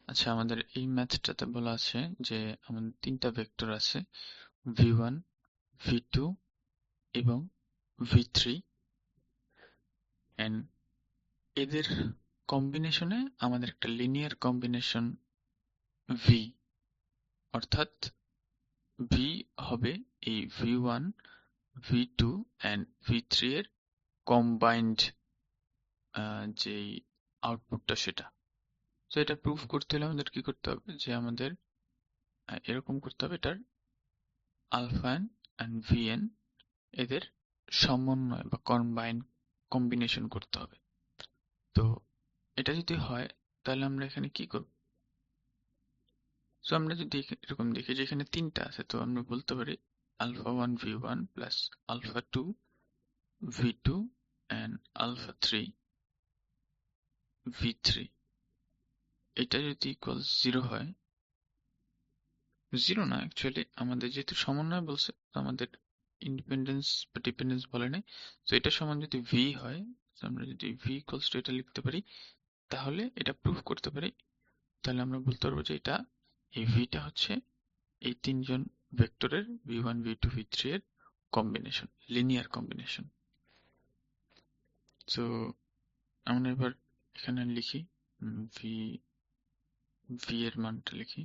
আচ্ছা, আমাদের এই ম্যাথটাতে বলা আছে যে আমাদের তিনটা ভেক্টর আছে v1, v2 এবং v3 এন্ড এদের কম্বিনেশনে আমাদের একটা লিনিয়ার কম্বিনেশন v, অর্থাৎ v হবে এই v1, v2 এন্ড v3 এর কম্বাইন্ড যেই আউটপুটটা সেটা। তো এটা প্রুফ করতে হলে আমাদের কি করতে হবে, যে আমাদের এরকম করতে হবে, এটার আলফা এন্ড ভিএন এদের সমন্বয় বা কম্বিনেশন করতে হবে। তো এটা যদি হয় তাহলে আমরা এখানে কি করব? সো আমরা যদি এরকম দেখি যে এখানে তিনটা আছে, তো আমরা বলতে পারি alpha one v one plus alpha two v two and alpha three v three. এটা যদি ইকুয়াল জিরো হয়, জিরো না অ্যাকচুয়ালি, আমাদের যেহেতু সমন্বয় বলছে তো আমাদের ইন্ডিপেন্ডেন্স বা ডিপেন্ডেন্স বলে নাই। তো এটা সমান যদি ভি হয়, তো আমরা যদি ভি ইকুয়ালস টু এটা লিখতে পারি, তাহলে এটা প্রুফ করতে পারি। তাহলে আমরা বলতে পারবো যে এটা, এই ভিটা হচ্ছে এই তিনজন ভেক্টরের v one v two v three এর কম্বিনেশন, লিনিয়ার কম্বিনেশন। তো আমরা এবার এখানে লিখি ভি ভি এর মানটা লিখি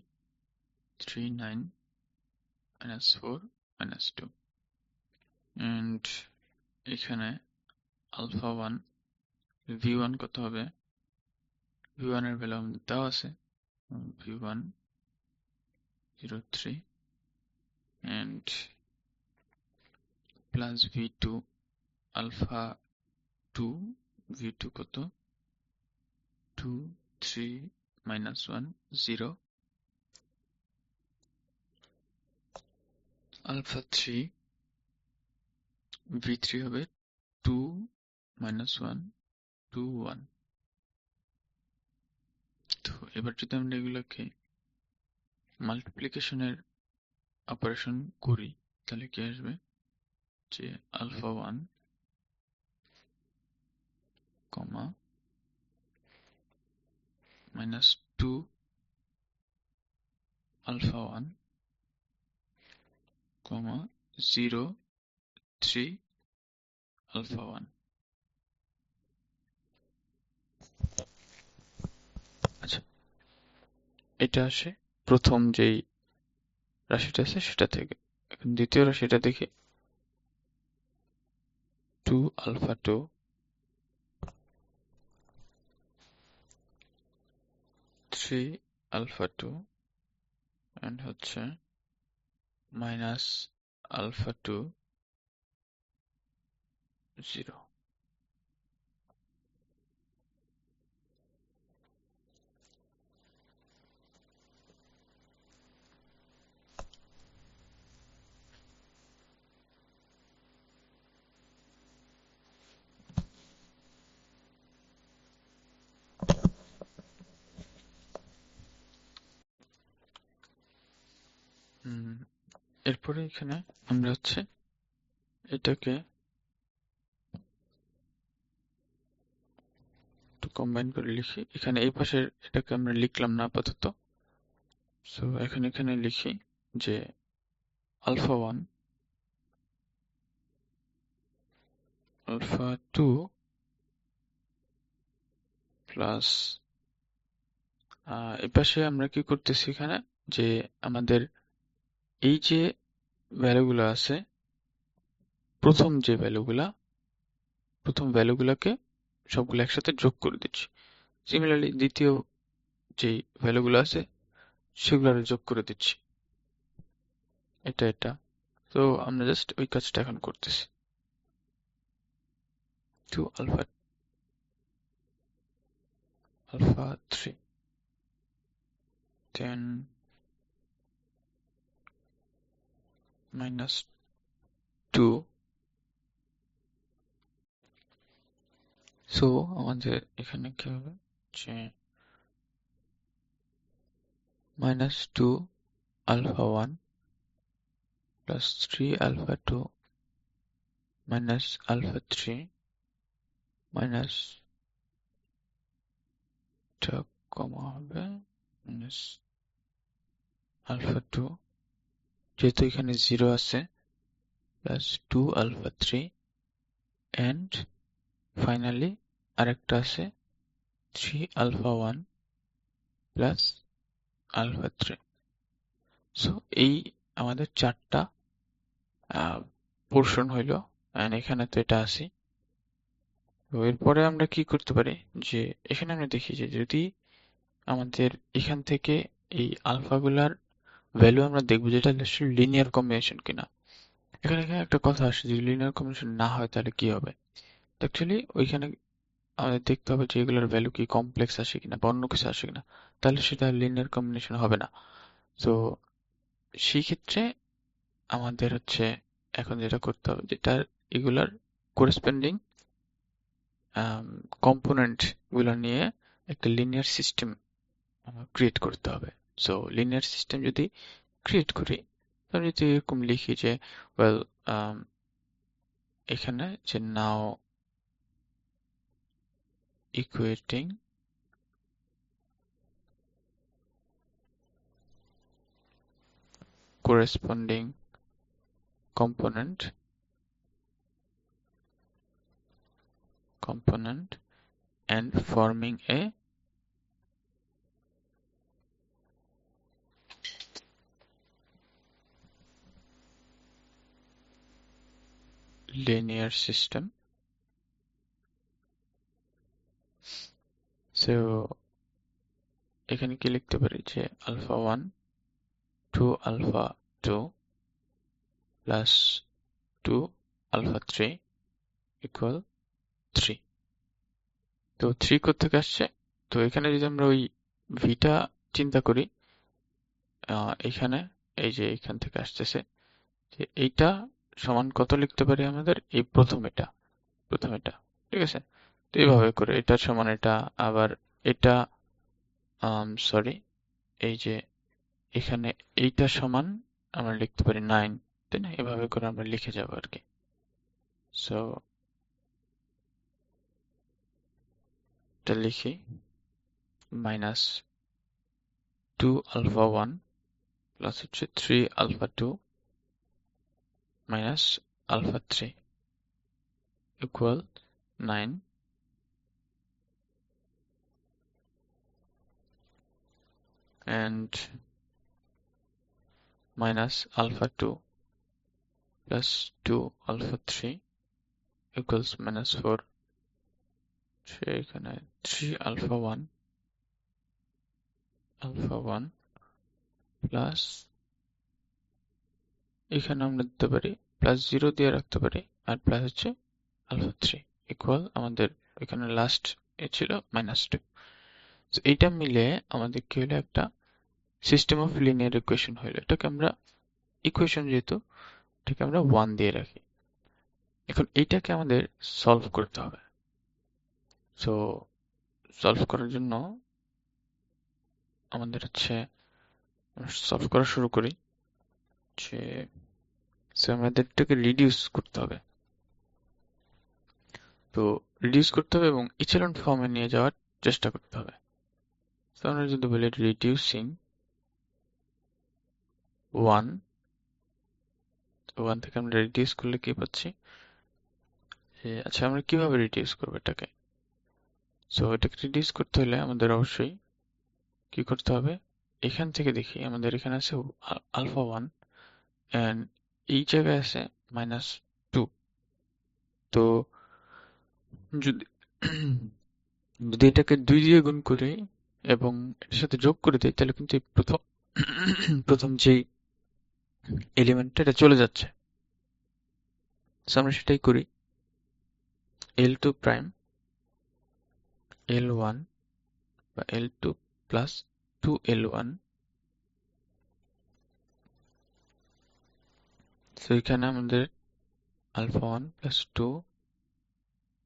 3 9 -4 -2 এন্ড এখানে আলফা ওয়ান ভি ওয়ান কত হবে, ভি ওয়ান এর ভ্যালু আমাদের দেওয়া আছে v one 0 3 and plus v two alpha two, v two কত 2 3 -1 0 আলফা থ্রি, ভি থ্রি হবে 2 -1 2 1। তো এবার যদি আমরা এগুলোকে মাল্টিপ্লিকেশনের অপারেশন করি তাহলে কি আসবে, যে alpha one comma -2 alpha one comma 0 3 alpha one. আচ্ছা, এটা আসে প্রথম যেই রাশিটা আছে সেটা থেকে। এখন দ্বিতীয় রাশিটা দেখি 2 আলফা 2 3 আলফা 2 এন্ড হচ্ছে মাইনাস আলফা 2 0। এরপরে এখানে আমরা হচ্ছে এটাকে একটু কম্বাইন করে লিখি। এখানে এই পাশের এটাকে আমরা লিখলাম না আপাতত। সো এখানে লিখি যে alpha one alpha two plus এই পাশে আমরা কি করতেছি এখানে, যে আমাদের এই যে ভ্যালুগুলো আছে, প্রথম ভ্যালুগুলোকে সবগুলো একসাথে যোগ করে দিচ্ছি। সিমিলারলি দ্বিতীয় যে ভ্যালুগুলো আছে সেগুলো যোগ করে দিচ্ছি, এটা। তো আমরা জাস্ট ওই কাজটা এখন করতেছি। 2 আলফা 3 10 -2। সো আমাদের এখানে কি হবে, যে -2 alpha 1 plus 3 alpha 2 minus alpha 3 minus টা কমা হবে minus alpha 2, যেহেতু এখানে 0 আছে, plus 2 alpha 3, and finally আরেকটা আছে 3 alpha 1 plus alpha 3. So এই আমাদের চারটা পোর্শন হইলো, and এখানে তো এটা আছে। তো এরপরে আমরা কি করতে পারি, যে এখানে আমরা দেখি যে যদি আমাদের এখান থেকে এই আলফা গুলার ভ্যালু আমরা দেখবো যেটা লিনিয়ার কম্বিনেশন কিনা। এখানে এখানে একটা কথা আসে, যদি লিনিয়ার কম্বিনেশন না হয় তাহলে কি হবে। অ্যাকচুয়ালি ওইখানে আমাদের দেখতে হবে যে এগুলোর ভ্যালু কি কমপ্লেক্স আসে কিনা বা অন্য কিছু আসে কিনা, তাহলে সেটা লিনিয়ার কম্বিনেশন হবে না। তো সেই ক্ষেত্রে আমাদের হচ্ছে এখন যেটা করতে হবে, যেটা এগুলার করেসপন্ডিং কম্পোনেন্ট গুলা নিয়ে একটা লিনিয়ার সিস্টেম ক্রিয়েট করতে হবে। সো লিনিয়ার সিস্টেম যদি ক্রিয়েট করি, তাহলে যদি এরকম লিখি যে ওয়েল এখানে যে নাও equating corresponding component and forming a linear system. So এখানে কি লিখতে পারি যে alpha 1 2 alpha 2 plus 2 alpha 3 equal 3. তো 3 কোত্থেকে আসছে? তো এখানে যদি আমরা ওই ভিটা চিন্তা করি, এখানে এই যে এখান থেকে আসতেছে, যে এইটা সমান কত লিখতে পারি আমাদের, এই প্রথম এটা, ঠিক আছে। তো এইভাবে করে এটা সমান এটা, আবার এটা সরি এই যে এখানে এইটা সমান আমরা লিখতে পারি 9, তাই না? এভাবে করে আমরা লিখে যাব আর কি। সো এটা লিখি মাইনাস 2 alpha 1 প্লাস হচ্ছে 3 alpha 2 minus alpha 3 equal 9, and minus alpha 2 plus 2 alpha 3 equals minus 4. এখানে 3 alpha 1 plus এখানে আমরা দিতে পারি প্লাস 0 দিয়ে রাখতে পারি, আর প্লাস হচ্ছে alpha 3 ইকুয়াল আমাদের এখানে লাস্ট এ ছিল minus 2. তো এইটা মিলে আমাদের কি হলো, একটা সিস্টেম অফ লিনিয়ার ইকুয়েশন হলো। এটাকে আমরা ইকুয়েশন যেহেতু, এটাকে আমরা 1 দিয়ে রাখি। এখন এইটাকে আমাদের সলভ করতে হবে। সো সলভ করার জন্য আমাদের হচ্ছে সলভ করা শুরু করি, যে আমাদের এটাকে রিডিউস করতে হবে। তো রিডিউস করতে হবে এবং ইচেলন ফর্মে নিয়ে যাওয়ার চেষ্টা করতে হবে। তো আমরা যদি বলি রিডিউসিং 1 থেকে আমরা রিডিউস করলে কি পাচ্ছি, যে আচ্ছা আমরা কিভাবে রিডিউস করবো এটাকে। সো এটাকে রিডিউস করতে হলে আমাদের অবশ্যই কি করতে হবে, এখান থেকে দেখি আমাদের এখানে আছে আলফা 1 এন্ড এই জায়গায় আছে -2। তো যদি যদি এটাকে 2 দিয়ে গুণ করি এবং এটার সাথে যোগ করে দিই, তাহলে কিন্তু এই প্রথম প্রথম যেই এলিমেন্টটা এটা চলে যাচ্ছে। সো আমরা সেটাই করি, L2 প্রাইম L1 বা L2 প্লাস 2L1। সো এখানে আমাদের alpha 1 plus 2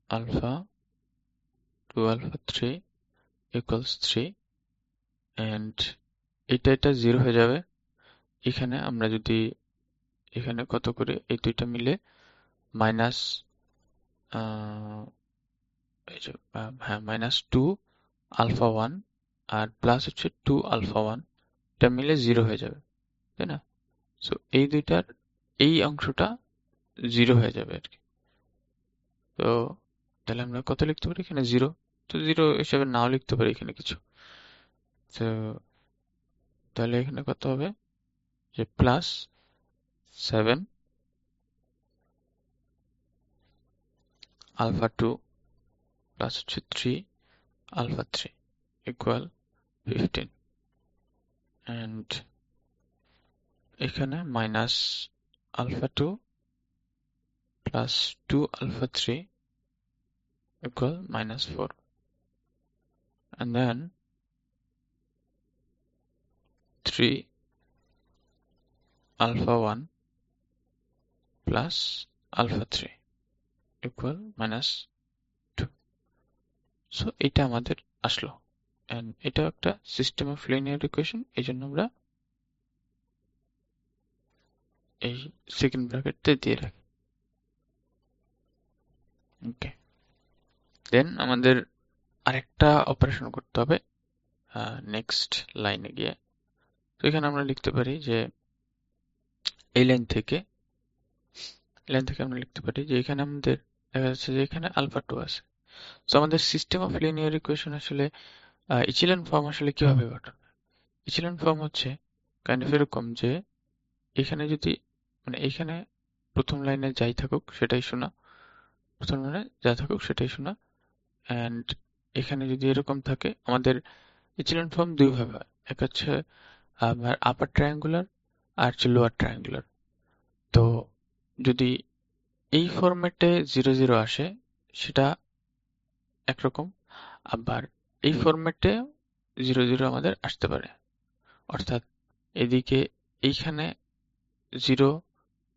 alpha 2 alpha 3 equals 3, and এটা 0 হয়ে যাবে। এখানে আমরা যদি এখানে কত করে এই দুইটা মিলে মাইনাস এই যে হ্যাঁ -2 আলফা 1 আর প্লাস হচ্ছে 2 আলফা 1, এটা মিলে 0 হয়ে যাবে, তাই না? সো এই দুইটার এই অংশটা 0 হয়ে যাবে আর কি। তো তাহলে আমরা কত লিখতে পারি এখানে? 0। তো 0 হিসাবে নাও লিখতে পারি এখানে কিছু। তো তাহলে এখানে কত হবে যে প্লাস 7 আলফা 2 প্লাস হচ্ছে 3 আলফা 3 ইকুয়াল 15, এন্ড এখানে minus alpha 2 plus 2 alpha 3 equal minus 4, and then 3 alpha 1 plus alpha 3 equal minus 2. So এটা আমাদের আসলো, and এটা একটা system of linear equation, এই জন্য আমরা এই সেকেন্ড ব্র্যাকেটে দিয়ে রাখি। ওকে, দেন আমাদের আরেকটা অপারেশন করতে হবে নেক্সট লাইনে গিয়ে। তো এখানে আমরা লিখতে পারি যে এই লাইন থেকে আমরা লিখতে পারি যে এখানে আমাদের দেখা যাচ্ছে যে এখানে আলফা 2 আছে। তো আমাদের সিস্টেম অফ লিনিয়ার ইকুয়েশন আসলে ইচিলন ফর্ম আসলে কিভাবে গঠন? ইচিলন ফর্ম হচ্ছে কাইন্ড অফ এরকম যে এখানে যদি মানে এইখানে প্রথম লাইনে যাই থাকুক সেটাই শোনা, প্রথম লাইনে যা থাকুক সেটাই শোনা, এন্ড এখানে যদি এরকম থাকে, আমাদের ইচিলন ফর্ম দুই ভাবে হয়। এক হচ্ছে আপার ট্রায়াঙ্গুলার আর হচ্ছে লোয়ার ট্রায়াঙ্গুলার। তো যদি এই ফরম্যাটে 0 0 আসে সেটা একরকম, আবার এই ফরম্যাটে 0 0 আমাদের আসতে পারে। অর্থাৎ এদিকে এইখানে 0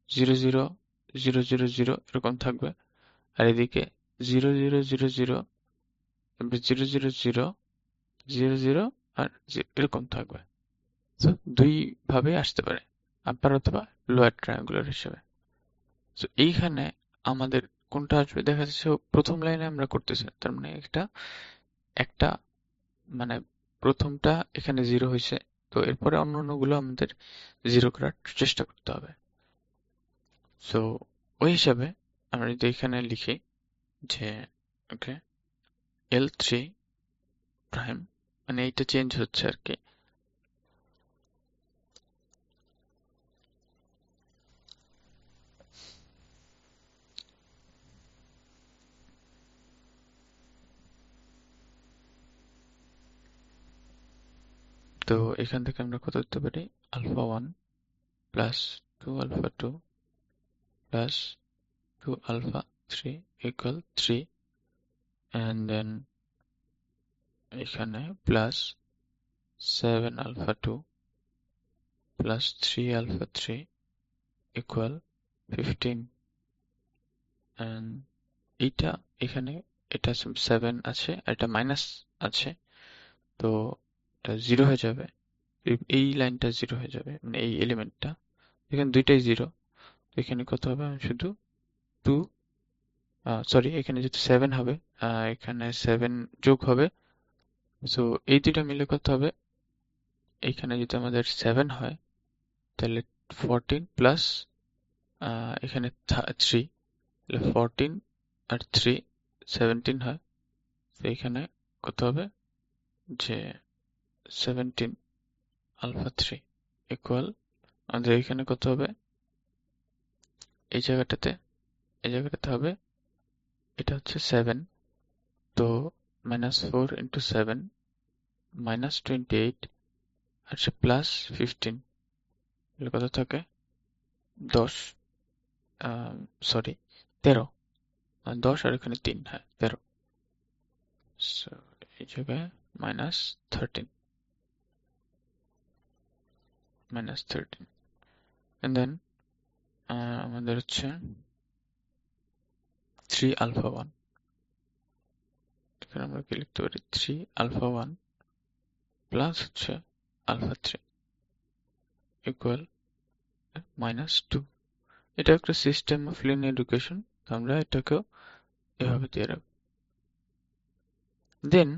0 0 0 0 0 এরকম থাকবে, আর এদিকে 0 0 0 0 0 0 0 0 0 আর এরকম থাকবে। তো দুই ভাবে আসতে পারে, আপার অথবা লোয়ার ট্রায়াঙ্গুলার হিসেবে। তো এইখানে আমাদের কোনটা আসবে দেখা যাচ্ছে প্রথম লাইনে আমরা করতেছি, তার মানে একটা একটা মানে প্রথমটা এখানে 0 হয়েছে, তো এরপরে অন্যান্যগুলো আমাদের 0 করার চেষ্টা করতে হবে। সো ওই হিসাবে আমরা যদি এখানে লিখি যে ওকে L3 প্রাইম, মানে এইটা চেঞ্জ হচ্ছে আর কি। তো এখান থেকে আমরা কত দিতে পারি? Alpha 1 plus 2 alpha 2 plus 2 alpha 3 equal 3, and then এখানে plus 7 alpha 2 plus 3 alpha 3 equal 15, and এইটা এখানে এটা 7 আছে আর এটা মাইনাস আছে, তো এটা 0 হয়ে যাবে। এই লাইনটা 0 হয়ে যাবে, মানে এই এলিমেন্টটা, এখানে দুইটাই 0। তো এখানে কত হবে? আমি শুধু 2 সরি এখানে যেহেতু 7 হবে, এখানে 7 যোগ হবে। সো এই দুইটা মিলে কত হবে? এখানে যদি আমাদের 7 হয় তাহলে 14 প্লাস এখানে 3, তাহলে 14 আর 3 17 হয়। তো এখানে কত হবে যে 17 আলফা 3 ইকুয়াল, আমাদের এখানে কত হবে? এই জায়গাটাতে হবে, এটা হচ্ছে 7, তো -4 into 7 -28 আর প্লাস 15, তাহলে কত থাকে? 10, সরি 13, 10 আর এখানে 3, হ্যাঁ 13। সো এই জায়গায় -13 and then আমাদের হচ্ছে 3 আলফা 1, এখানে আমরা কি লিখতে পারি? 3 আলফা 1 প্লাস হচ্ছে আলফা 3 ইকুয়াল -2। এটা একটা সিস্টেম অফ লিনিয়ার ইকুয়েশন, তো আমরা এটাকেও এভাবে দিয়ে রাখবো। দেন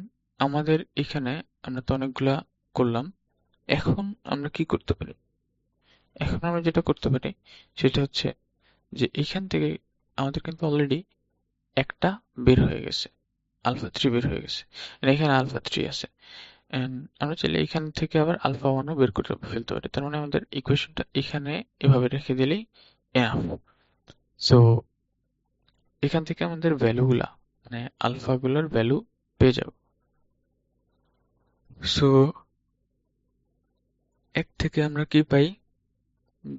আমাদের এখানে আমরা তো অনেকগুলা করলাম। এখন আমরা কি করতে পারি? এখন আমরা যেটা করতে পারি সেটা হচ্ছে যে এখান থেকে আমাদের কিন্তু অলরেডি একটা বের হয়ে গেছে, আলফা 3 বের হয়ে গেছে। আর এখানে আলফা 3 আছে। এন্ড আমরা চাইলে এখান থেকে আবার আলফা 1 ও বের করে ফেলতে পারি। তার মানে আমাদের ইকুয়েশনটা এখানে এভাবে রেখে দিলেই এনাফ। সো এখান থেকে আমাদের ভ্যালুগুলা মানে আলফা গুলোর ভ্যালু পেয়ে যাব। সো এক থেকে আমরা কি পাই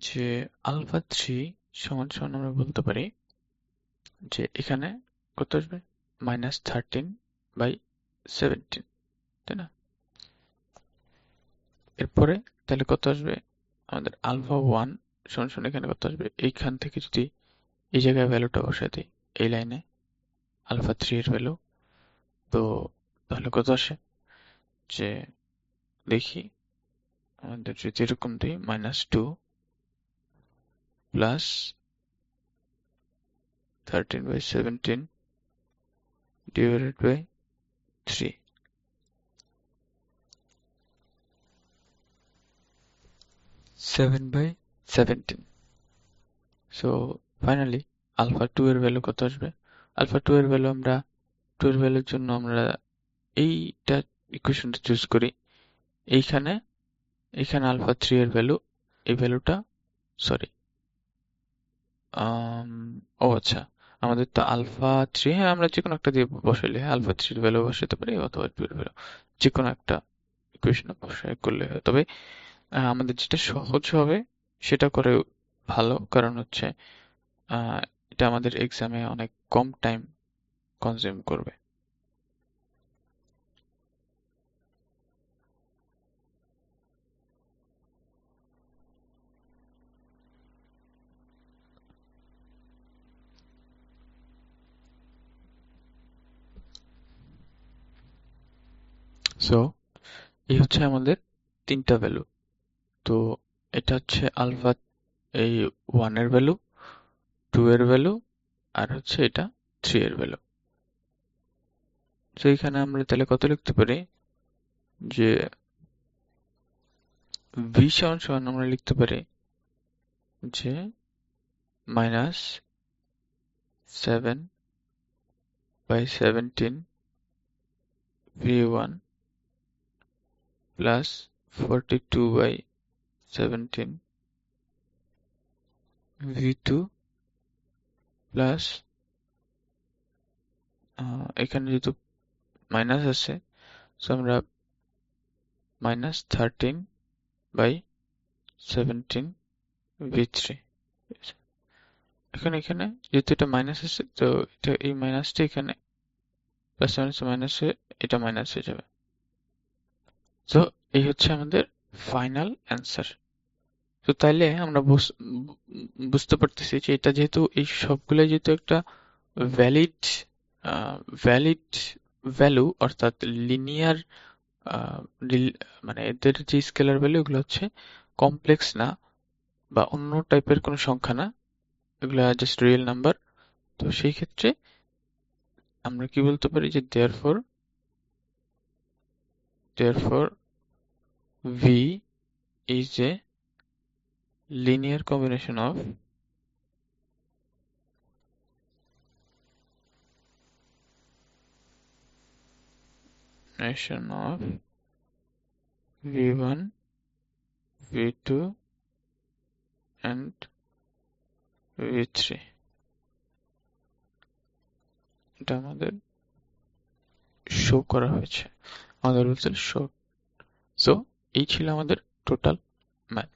যে আলফা 3 সমান সমান আমরা বলতে পারি যে এখানে কত আসবে -13/17, তাই না? এরপরে তাহলে কত আসবে আমাদের আলফা 1 সমান সমান এখানে কত আসবে, এইখান থেকে যদি এই জায়গায় ভ্যালুটা বসাই দিই এই লাইনে আলফা 3 এর ভ্যালু, তো তাহলে কত আসে যে দেখি আমাদের যদি এরকম দিই -2 plus 13/17 divided by 3, 7/17. So finally alpha 2 এর ভ্যালু কত আসবে? আলফা 2 এর ভ্যালু আমরা 2 এর ভ্যালুর জন্য আমরা এইটা ইকুয়েশনটা চুজ করি। এইখানে এখানে আলফা 3 এর ভ্যালু, এই ভ্যালুটা সরি ও আচ্ছা, আমাদের তো আলফা 3, হ্যাঁ আমরা যে কোনো একটা দিয়ে বসাইলে আলফা 3 এর ভ্যালু বসাতে পারি অথবা 2 এর ভ্যালু যে কোনো একটা ইকুয়েশন বসাই করলে হয়। তবে আমাদের যেটা সহজ হবে সেটা করে ভালো, কারণ হচ্ছে আহ, এটা আমাদের এক্সামে অনেক কম টাইম কনজিউম করবে। সো এই হচ্ছে আমাদের তিনটা ভ্যালু। তো এটা হচ্ছে আলফা এই 1 এর ভ্যালু, 2 এর ভ্যালু, আর হচ্ছে এটা 3 এর ভ্যালু। তো এখানে আমরা তাহলে কত লিখতে পারি যে v সমান সমান আমরা লিখতে পারি যে -7/17 v1 প্লাস 42/17 v2 প্লাস এখানে যেহেতু মাইনাস আছে সো আমরা -13/17 v3। এখানে যেহেতু এটা মাইনাস আছে তো এটা এই মাইনাসটা এখানে প্লাস মাইনাসে এটা মাইনাস হয়ে যাবে। তো এই হচ্ছে আমাদের ফাইনাল অ্যান্সার। তো তাইলে আমরা বুঝতে পারতেছি যে এটা যেহেতু এই সবগুলাই যেহেতু একটা ভ্যালিড ভ্যালিড ভ্যালু, অর্থাৎ লিনিয়ার মানে এদের যে স্কেলার ভ্যালু এগুলো হচ্ছে কমপ্লেক্স না বা অন্য টাইপের কোনো সংখ্যা না, এগুলা জাস্ট রিয়েল নাম্বার। তো সেই ক্ষেত্রে আমরা কি বলতে পারি যে therefore v is a linear combination of v1, v2 and v3। এটা আমাদের শো করা হয়েছে, আমাদের বলছে শো। সো এই ছিল আমাদের টোটাল ম্যাথ।